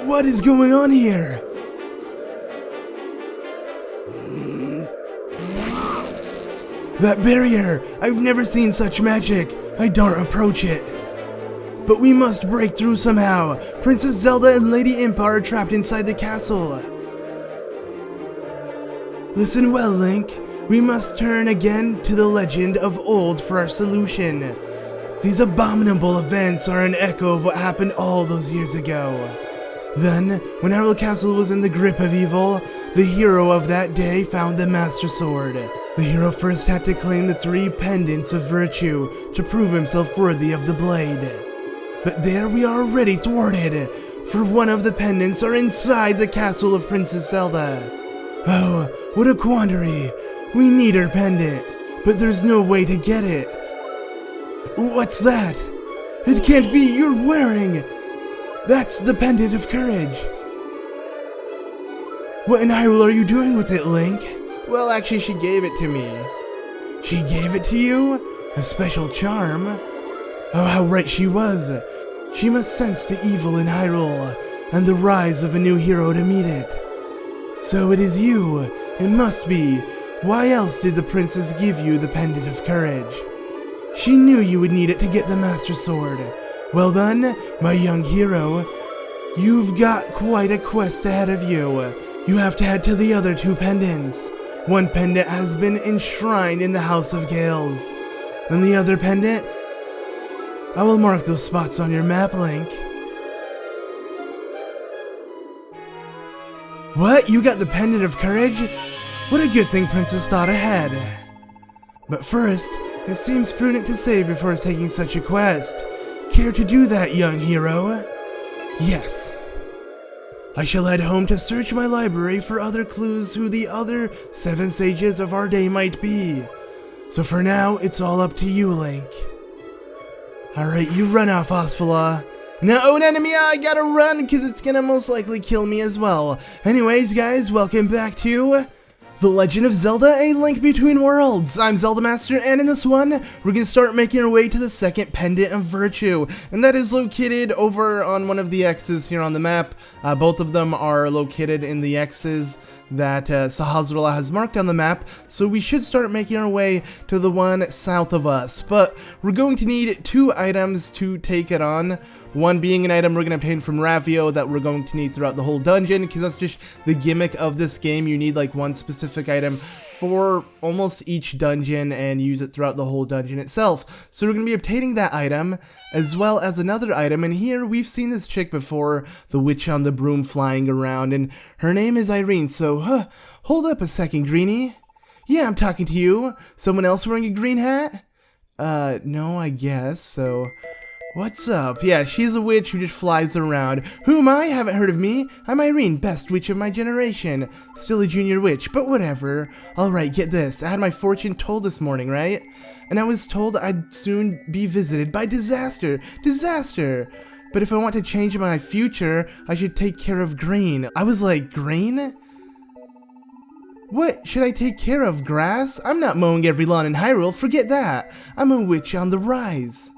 What is going on here? That barrier! I've never seen such magic! I daren't approach it. But we must break through somehow! Princess Zelda and Lady Impa are trapped inside the castle. Listen well, Link. We must turn again to the legend of old for our solution. These abominable events are an echo of what happened all those years ago. Then, when Hyrule Castle was in the grip of evil, the hero of that day found the Master Sword. The hero first had to claim the 3 pendants of virtue to prove himself worthy of the blade. But there we are already thwarted, for one of the pendants are inside the castle of Princess Zelda. Oh, what a quandary. We need her pendant, but there's no way to get it. What's that? It can't be you're wearing. That's the Pendant of Courage. What in Hyrule are you doing with it, Link? Well, actually, she gave it to me. She gave it to you? A special charm? Oh, how right she was. She must sense the evil in Hyrule, and the rise of a new hero to meet it. So it is you. It must be. Why else did the princess give you the Pendant of Courage? She knew you would need it to get the Master Sword. Well then, my young hero, you've got quite a quest ahead of you. You have to head to the other 2 pendants. One pendant has been enshrined in the House of Gales. And the other pendant, I will mark those spots on your map, Link. What? You got the Pendant of Courage? What a good thing Princess thought ahead. But first, it seems prudent to save before taking such a quest. Care to do that, young hero? Yes. I shall head home to search my library for other clues who the other 7 sages of our day might be. So for now, it's all up to you, Link. Alright, you run off, Osfala. No, an enemy, I gotta run, because it's gonna most likely kill me as well. Anyways, guys, welcome back to The Legend of Zelda, A Link Between Worlds. I'm ZeldaMaster, and in this one, we're gonna start making our way to the second Pendant of Virtue, and that is located over on one of the X's here on the map. Both of them are located in the X's that Sahazrullah has marked on the map, so we should start making our way to the one south of us. But we're going to need 2 items to take it on. One being an item we're going to obtain from Ravio that we're going to need throughout the whole dungeon, because that's just the gimmick of this game. You need like one specific item for almost each dungeon and use it throughout the whole dungeon itself. So we're going to be obtaining that item, as well as another item, and here we've seen this chick before, the witch on the broom flying around, and her name is Irene, so hold up a second, Greenie. Yeah, I'm talking to you. Someone else wearing a green hat? No, I guess, so what's up? Yeah, she's a witch who just flies around. Who am I? Haven't heard of me. I'm Irene, best witch of my generation. Still a junior witch, but whatever. Alright, get this. I had my fortune told this morning, right? And I was told I'd soon be visited by disaster. Disaster! But if I want to change my future, I should take care of green. I was like, green? What? Should I take care of grass? I'm not mowing every lawn in Hyrule, forget that. I'm a witch on the rise.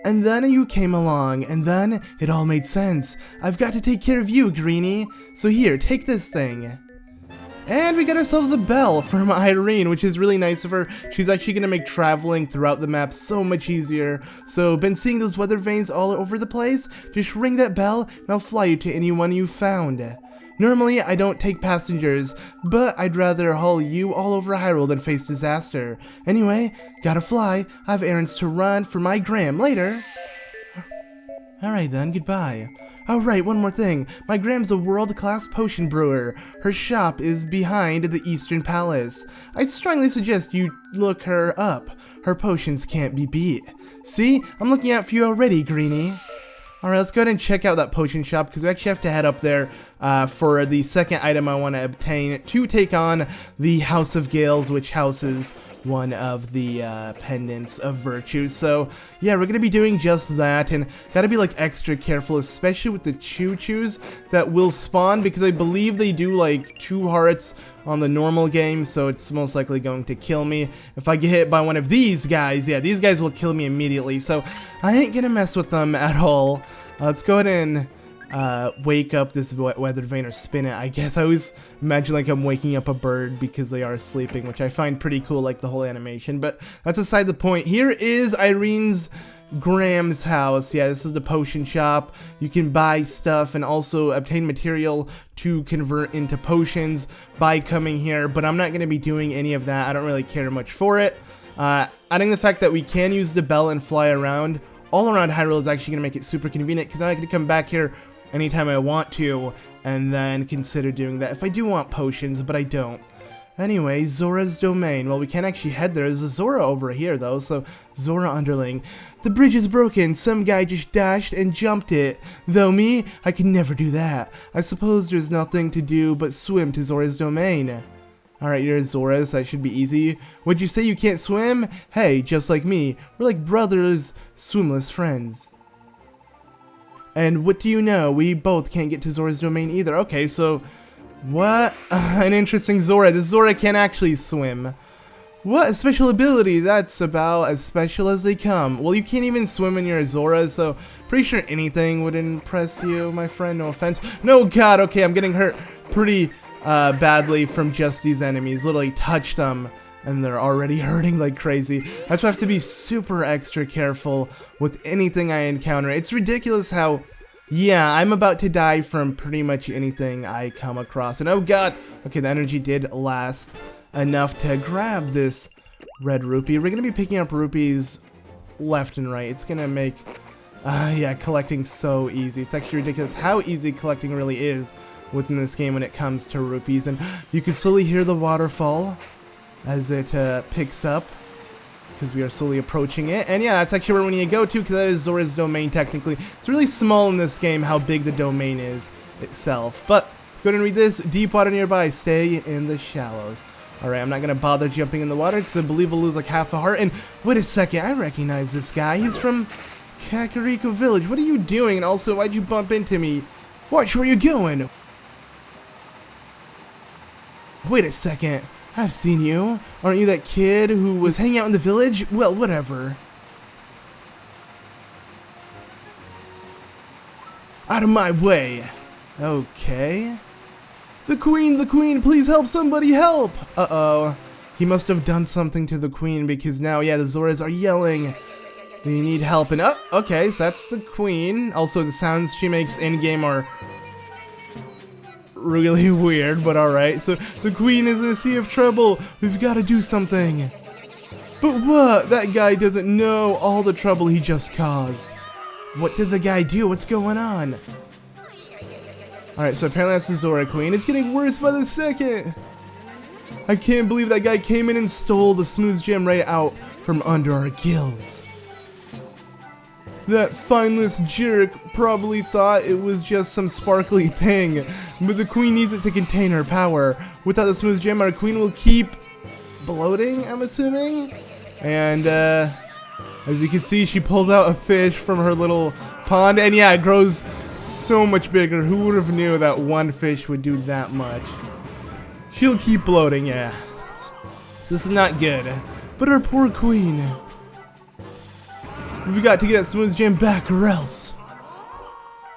And then you came along, and then it all made sense. I've got to take care of you, Greenie. So here, take this thing. And we got ourselves a bell from Irene, which is really nice of her. She's actually going to make traveling throughout the map so much easier. So, been seeing those weather vanes all over the place? Just ring that bell, and I'll fly you to anyone you found. Normally, I don't take passengers, but I'd rather haul you all over Hyrule than face disaster. Anyway, gotta fly. I have errands to run for my gram later. Alright then, goodbye. Oh right, one more thing. My Gram's a world-class potion brewer. Her shop is behind the Eastern Palace. I strongly suggest you look her up. Her potions can't be beat. See? I'm looking out for you already, Greenie. Alright, let's go ahead and check out that potion shop, because we actually have to head up there for the second item I want to obtain to take on the House of Gales, which houses one of the pendants of virtue. So yeah, we're gonna be doing just that, and gotta be like extra careful, especially with the choo-choos that will spawn, because I believe they do like 2 hearts on the normal game, so it's most likely going to kill me. If I get hit by one of these guys, yeah, these guys will kill me immediately, so I ain't gonna mess with them at all. Let's go ahead and wake up this weathered vein or spin it. I guess I always imagine like I'm waking up a bird because they are sleeping, which I find pretty cool, like the whole animation. But that's aside the point. Here is Irene's Graham's house. Yeah, this is the potion shop. You can buy stuff and also obtain material to convert into potions by coming here, but I'm not going to be doing any of that. I don't really care much for it. Adding the fact that we can use the bell and fly around all around Hyrule is actually going to make it super convenient, because I can come back here anytime I want to and then consider doing that if I do want potions, but I don't. Anyway, Zora's Domain. Well, we can't actually head there. There's a Zora over here, though, so Zora underling. The bridge is broken. Some guy just dashed and jumped it. Though me, I can never do that. I suppose there's nothing to do but swim to Zora's Domain. Alright, you're Zora, so that should be easy. Would you say you can't swim? Hey, just like me, we're like brothers, swimless friends. And what do you know? We both can't get to Zora's Domain either. Okay, so what? An interesting Zora. This Zora can't actually swim. What? A special ability? That's about as special as they come. Well, you can't even swim when you're a Zora, so pretty sure anything would impress you, my friend. No offense. No, God, okay, I'm getting hurt pretty badly from just these enemies. Literally touched them and they're already hurting like crazy. That's why I have to be super extra careful with anything I encounter. It's ridiculous how, yeah, I'm about to die from pretty much anything I come across. And oh God, okay, the energy did last enough to grab this red rupee. We're gonna be picking up rupees left and right. It's gonna make yeah, collecting so easy. It's actually ridiculous how easy collecting really is within this game when it comes to rupees. And you can slowly hear the waterfall as it picks up, because we are slowly approaching it. And yeah, that's actually where we need to go to, because that is Zora's Domain technically. It's really small in this game how big the domain is itself. But go ahead and read this. Deep water nearby, stay in the shallows. Alright, I'm not going to bother jumping in the water because I believe we'll lose like half a heart. And wait a second, I recognize this guy. He's from Kakariko Village. What are you doing? And also, why'd you bump into me? Watch where you're going. Wait a second, I've seen you. Aren't you that kid who was hanging out in the village? Well, whatever. Out of my way. Okay. The queen, please help, somebody help! Uh-oh. He must have done something to the queen, because now, yeah, the Zoras are yelling. They need help, and oh, okay, so that's the queen. Also, the sounds she makes in-game are really weird, but alright. So the queen is in a sea of trouble. We've got to do something. But what? That guy doesn't know all the trouble he just caused. What did the guy do? What's going on? Alright, so apparently that's the Zora queen. It's getting worse by the second. I can't believe that guy came in and stole the smooth gem right out from under our gills. That fineless jerk probably thought it was just some sparkly thing, but the queen needs it to contain her power. Without the smooth gem, our queen will keep bloating, I'm assuming? And, as you can see, she pulls out a fish from her little pond, and yeah, it grows so much bigger. Who would have knew that one fish would do that much? She'll keep bloating, yeah. This is not good. But our poor queen. We've got to get that smooth gem back or else.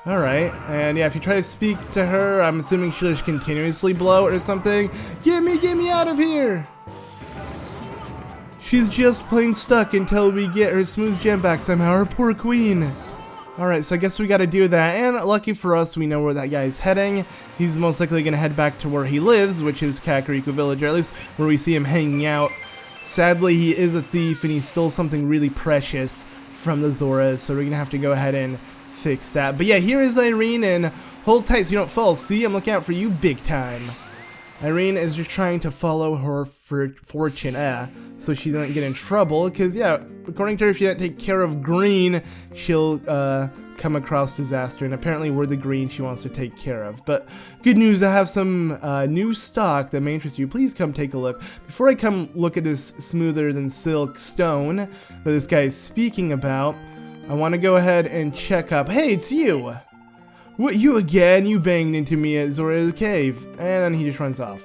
Alright, and yeah, if you try to speak to her, I'm assuming she'll just continuously bloat or something. Get me out of here! She's just plain stuck until we get her smooth gem back somehow, our poor queen. Alright, so I guess we gotta do that, and lucky for us, we know where that guy's heading. He's most likely gonna head back to where he lives, which is Kakariko Village, or at least where we see him hanging out. Sadly, he is a thief, and he stole something really precious from the Zoras, so we're gonna have to go ahead and fix that. But yeah, here is Irene, and hold tight so you don't fall. See, I'm looking out for you big time. Irene is just trying to follow her fortune, so she doesn't get in trouble, because yeah, according to her, if she doesn't take care of green, she'll come across disaster, and apparently we're the green she wants to take care of. But good news, I have some new stock that may interest you. Please come take a look. Before I come look at this smoother than silk stone that this guy is speaking about, I want to go ahead and check up. Hey, it's you! What, you again? You banged into me at Zora's cave. And then he just runs off.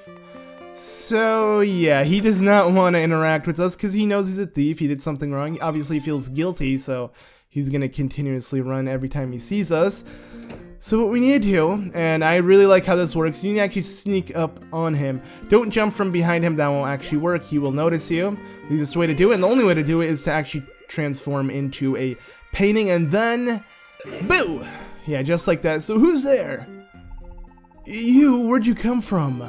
So yeah, he does not want to interact with us because he knows he's a thief. He did something wrong. Obviously he feels guilty, so he's going to continuously run every time he sees us. So what we need to do, and I really like how this works, you need to actually sneak up on him. Don't jump from behind him, that won't actually work. He will notice you. The easiest way to do it, and the only way to do it, is to actually transform into a painting, and then, boo! Yeah, just like that. So who's there? You, where'd you come from?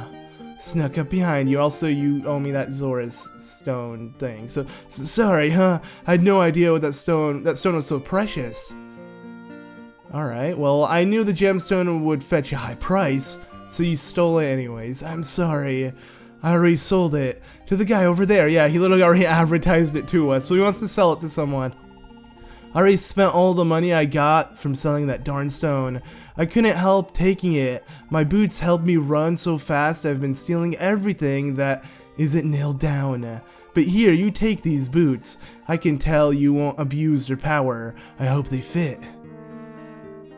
Snuck up behind you. Also, you owe me that Zora's Stone thing. So sorry, huh? I had no idea what that stone was so precious. Alright, well, I knew the gemstone would fetch a high price, so you stole it anyways. I'm sorry. I already sold it to the guy over there. Yeah, he literally already advertised it to us, so he wants to sell it to someone. I already spent all the money I got from selling that darn stone. I couldn't help taking it. My boots helped me run so fast. I've been stealing everything that isn't nailed down. But here, you take these boots. I can tell you won't abuse their power. I hope they fit.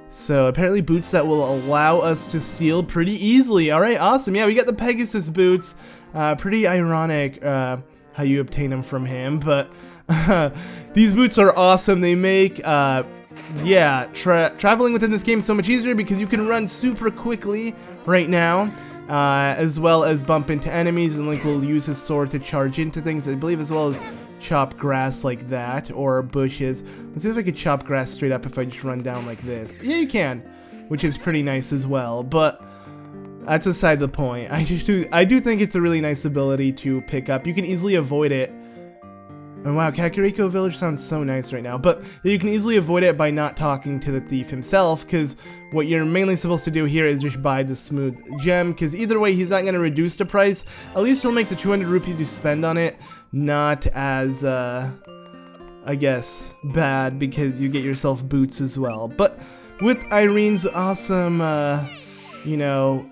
So apparently boots that will allow us to steal pretty easily. Alright, awesome. Yeah, we got the Pegasus Boots. Pretty ironic how you obtain them from him, but these boots are awesome. They make traveling within this game so much easier because you can run super quickly right now, as well as bump into enemies, and Link will use his sword to charge into things, I believe, as well as chop grass like that, or bushes. Let's see if I could chop grass straight up if I just run down like this. Yeah, you can, which is pretty nice as well, but that's aside the point. I do think it's a really nice ability to pick up. You can easily avoid it. And wow, Kakariko Village sounds so nice right now, but you can easily avoid it by not talking to the thief himself, because what you're mainly supposed to do here is just buy the smooth gem, because either way he's not going to reduce the price. At least he'll make the 200 rupees you spend on it not as, I guess, bad, because you get yourself boots as well. But with Irene's awesome, you know,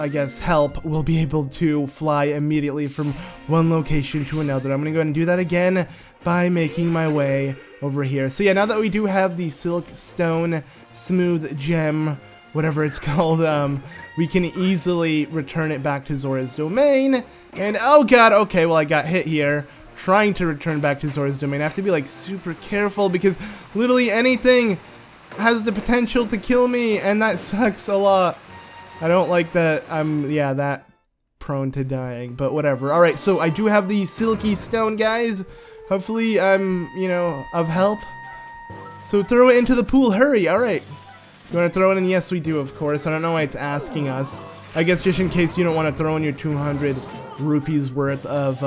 I guess, help, we'll be able to fly immediately from one location to another. I'm going to go ahead and do that again by making my way over here. So yeah, now that we do have the Silky Stone smooth gem, whatever it's called, we can easily return it back to Zoras Domain. And oh god, okay, well I got hit here trying to return back to Zoras Domain. I have to be like super careful because literally anything has the potential to kill me, and that sucks a lot. I don't like that I'm, yeah, that prone to dying, but whatever. Alright, so I do have the Silky Stone, guys. Hopefully I'm, you know, of help. So throw it into the pool, hurry, alright. You want to throw it in? Yes, we do, of course. I don't know why it's asking us. I guess just in case you don't want to throw in your 200 rupees worth of,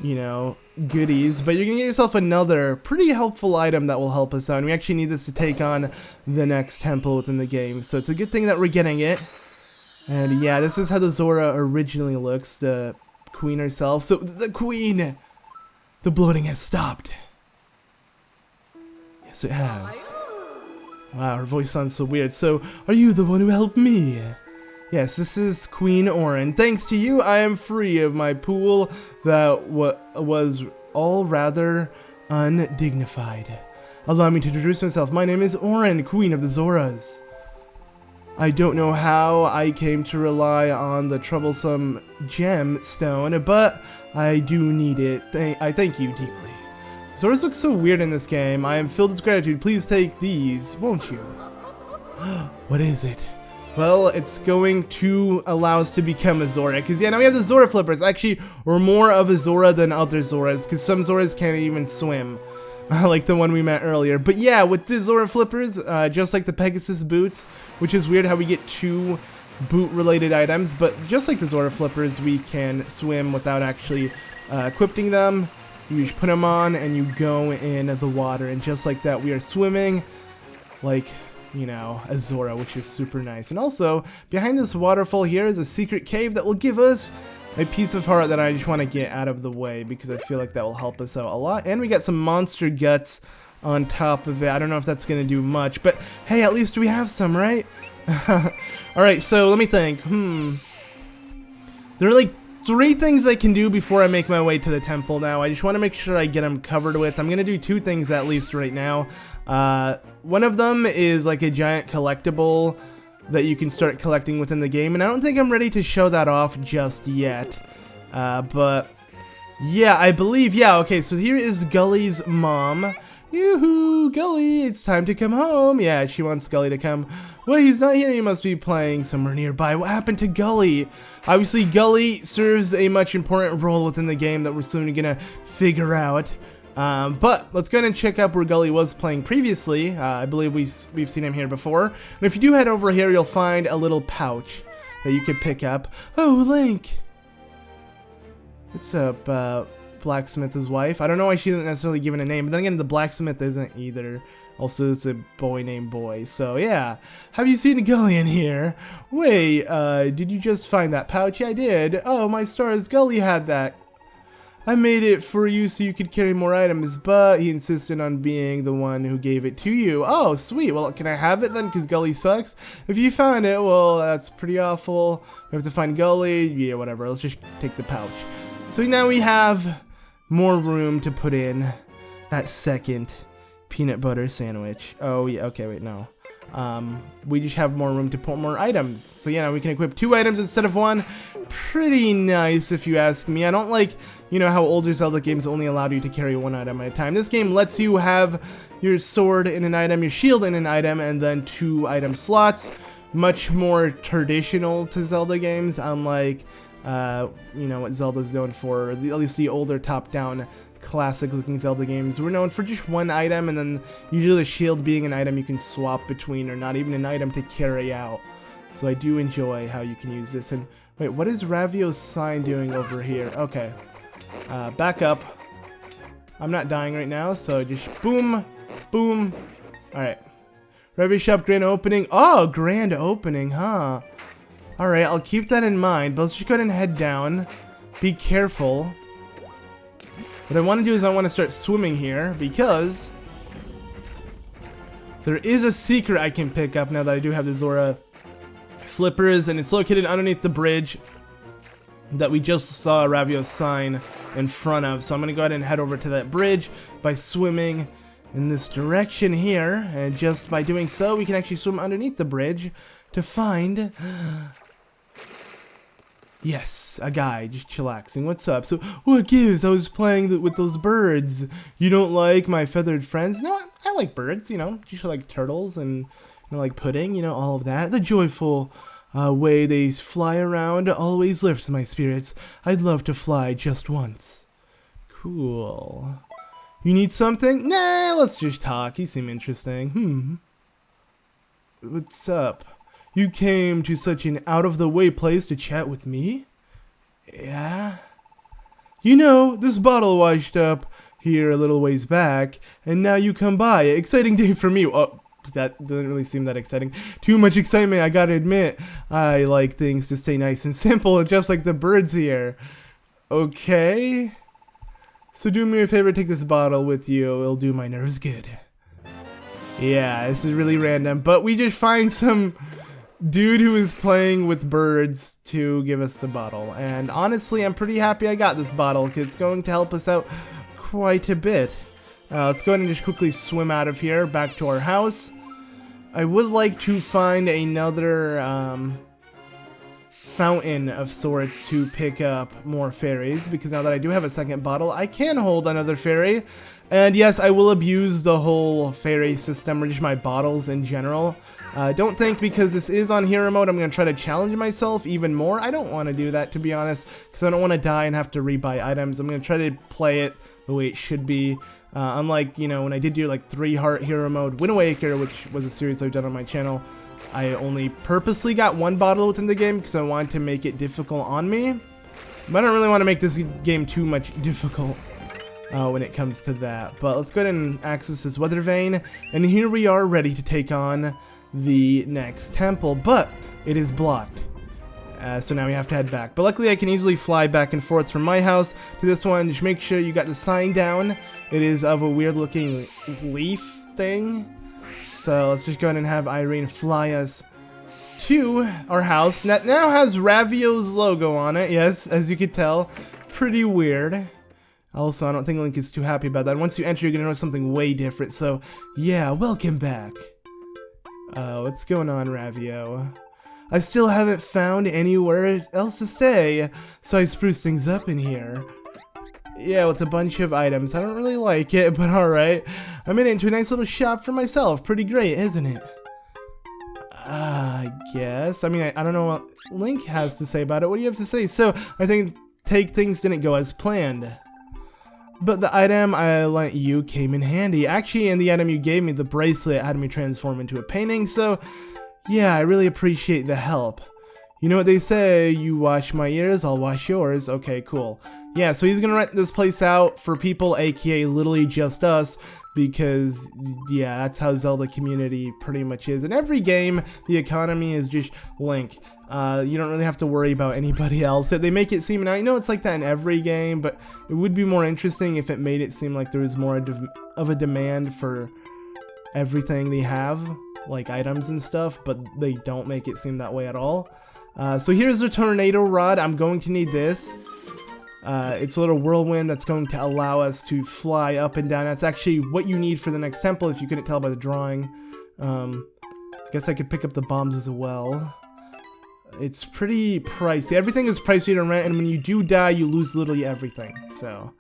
you know, goodies. But you can get yourself another pretty helpful item that will help us out. And we actually need this to take on the next temple within the game. So it's a good thing that we're getting it. And yeah, this is how the Zora originally looks, the queen herself. So the queen, the bloating has stopped. Yes, it has. Wow, her voice sounds so weird. So, are you the one who helped me? Yes, this is Queen Oren. Thanks to you, I am free of my pool that was all rather undignified. Allow me to introduce myself. My name is Oren, Queen of the Zoras. I don't know how I came to rely on the troublesome gemstone, but I do need it. I thank you deeply. Zoras look so weird in this game. I am filled with gratitude. Please take these, won't you? What is it? Well, it's going to allow us to become a Zora. Because, yeah, now we have the Zora Flippers. Actually, we're more of a Zora than other Zoras. Because some Zoras can't even swim. Like the one we met earlier. But, yeah, with the Zora Flippers, just like the Pegasus Boots, which is weird how we get 2 boot-related items. But just like the Zora Flippers, we can swim without actually equipping them. You just put them on and you go in the water, and just like that we are swimming like, you know, a Zora, which is super nice. And also, behind this waterfall here is a secret cave that will give us a piece of heart that I just want to get out of the way because I feel like that will help us out a lot. And we got some monster guts on top of it. I don't know if that's going to do much, but hey, at least we have some, right? Alright, so let me think. There are like 3 things I can do before I make my way to the temple now. I just want to make sure I get them covered with. I'm going to do 2 things at least right now. One of them is like a giant collectible that you can start collecting within the game. And I don't think I'm ready to show that off just yet. But yeah, I believe, yeah, okay, so here is Gully's mom. Yoo-hoo, Gully, it's time to come home. Yeah, she wants Gully to come. Well, he's not here. He must be playing somewhere nearby. What happened to Gully? Obviously, Gully serves a much important role within the game that we're soon gonna figure out. But let's go ahead and check out where Gully was playing previously. I believe we've seen him here before. And if you do head over here, you'll find a little pouch that you can pick up. Oh, Link! What's up, Blacksmith's wife? I don't know why she isn't necessarily given a name, but then again, the blacksmith isn't either. Also, it's a boy named Boy. So, yeah. Have you seen Gully in here? Wait, did you just find that pouch? Yeah, I did. Oh, my stars, Gully had that. I made it for you so you could carry more items, but he insisted on being the one who gave it to you. Oh, sweet. Well, can I have it then? Because Gully sucks. If you found it, well, that's pretty awful. We have to find Gully. Yeah, whatever. Let's just take the pouch. So now we have more room to put in that second peanut butter sandwich. Oh, yeah. Okay, wait, no. We just have more room to put more items. So yeah, we can equip 2 items instead of 1. Pretty nice if you ask me. I don't like, you know, how older Zelda games only allowed you to carry 1 item at a time. This game lets you have your sword in an item, your shield in an item, and then 2 item slots. Much more traditional to Zelda games, unlike, you know, what Zelda's known for, at least the older top-down classic looking Zelda games. We're known for just 1 item, and then usually the shield being an item you can swap between, or not even an item to carry out. So I do enjoy how you can use this. And wait, what is Ravio's sign doing over here? Okay, back up. I'm not dying right now, so just boom, boom. All right, Ravio shop grand opening. Oh, grand opening, huh? All right, I'll keep that in mind, but let's just go ahead and head down. Be careful. What I want to do is I want to start swimming here, because there is a secret I can pick up now that I do have the Zora Flippers, and it's located underneath the bridge that we just saw Ravio's sign in front of. So I'm going to go ahead and head over to that bridge by swimming in this direction here, and just by doing so, we can actually swim underneath the bridge to find... Yes, a guy just chillaxing. What's up? So, what gives? I was playing with those birds. You don't like my feathered friends? No, I like birds, you know. Just like turtles and, you know, like pudding, you know, all of that. The joyful way they fly around always lifts my spirits. I'd love to fly just once. Cool. You need something? Nah, let's just talk. You seem interesting. What's up? You came to such an out-of-the-way place to chat with me? Yeah? You know, this bottle washed up here a little ways back, and now you come by. Exciting day for me. Oh, that doesn't really seem that exciting. Too much excitement, I gotta admit. I like things to stay nice and simple, just like the birds here. Okay? So do me a favor, take this bottle with you. It'll do my nerves good. Yeah, this is really random, but we just find some... dude who is playing with birds to give us a bottle, and honestly I'm pretty happy I got this bottle because it's going to help us out quite a bit. Let's go ahead and just quickly swim out of here back to our house. I would like to find another fountain of sorts to pick up more fairies, because now that I do have a second bottle I can hold another fairy. And yes, I will abuse the whole fairy system, or just my bottles in general. Don't think because this is on hero mode I'm going to try to challenge myself even more. I don't want to do that, to be honest, because I don't want to die and have to rebuy items. I'm going to try to play it the way it should be. Unlike, you know, when I did do like 3-heart hero mode Wind Waker, which was a series I've done on my channel, I only purposely got 1 bottle within the game because I wanted to make it difficult on me. But I don't really want to make this game too much difficult when it comes to that. But let's go ahead and access this weather vane, and here we are ready to take on the next temple, but it is blocked. So now we have to head back. But luckily I can easily fly back and forth from my house to this one. Just make sure you got the sign down. It is of a weird looking leaf thing. So let's just go ahead and have Irene fly us to our house. That now has Ravio's logo on it. Yes, as you can tell. Pretty weird. Also, I don't think Link is too happy about that. Once you enter, you're going to notice something way different. So, yeah, welcome back. What's going on, Ravio? I still haven't found anywhere else to stay, so I spruced things up in here. Yeah, with a bunch of items. I don't really like it, but alright. I made it into a nice little shop for myself. Pretty great, isn't it? I guess. I mean, I don't know what Link has to say about it. What do you have to say? So, I think things didn't go as planned. But the item I lent you came in handy. Actually, in the item you gave me, the bracelet had me transform into a painting, so yeah, I really appreciate the help. You know what they say, you wash my ears, I'll wash yours. Okay, cool. Yeah, so he's gonna rent this place out for people, aka literally just us, because, yeah, that's how Zelda community pretty much is. In every game, the economy is just Link. You don't really have to worry about anybody else. They make it seem, and I know it's like that in every game, but it would be more interesting if it made it seem like there was more of a demand for everything they have, like items and stuff, but they don't make it seem that way at all. So here's the tornado rod. I'm going to need this. It's a little whirlwind that's going to allow us to fly up and down. That's actually what you need for the next temple, if you couldn't tell by the drawing. I guess I could pick up the bombs as well. It's pretty pricey. Everything is pricey to rent, and when you do die, you lose literally everything. So,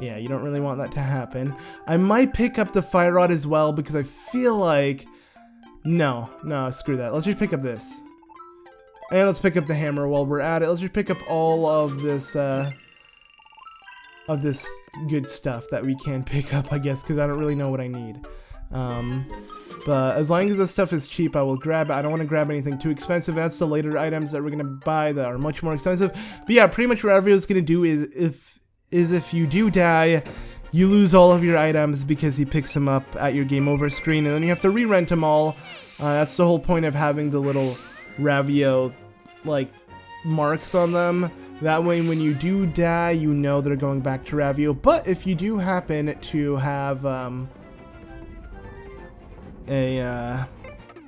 yeah, you don't really want that to happen. I might pick up the fire rod as well, because I feel like... No, screw that. Let's just pick up this. And let's pick up the hammer while we're at it. Let's just pick up all of this good stuff that we can pick up, I guess, because I don't really know what I need. But as long as this stuff is cheap, I will grab it. I don't want to grab anything too expensive. That's the later items that we're going to buy that are much more expensive. But yeah, pretty much what everyone's going to do is if you do die, you lose all of your items because he picks them up at your game over screen, and then you have to re-rent them all. That's the whole point of having the little Ravio, like, marks on them. That way, when you do die, you know they're going back to Ravio. But if you do happen to have,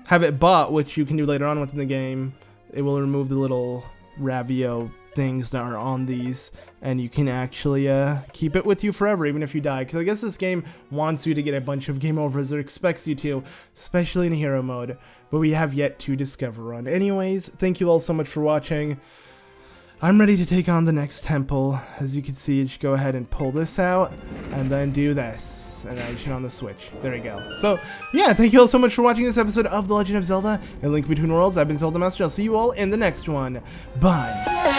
have it bought, which you can do later on within the game, it will remove the little Ravio things that are on these, and you can actually keep it with you forever, even if you die. Because I guess this game wants you to get a bunch of game overs, or expects you to, especially in hero mode, but we have yet to discover one. Anyways, thank you all so much for watching. I'm ready to take on the next temple. As you can see, just go ahead and pull this out, and then do this, and action on the Switch. There we go. So, yeah, thank you all so much for watching this episode of The Legend of Zelda, A Link Between Worlds. I've been ZeldaMaster. I'll see you all in the next one. Bye.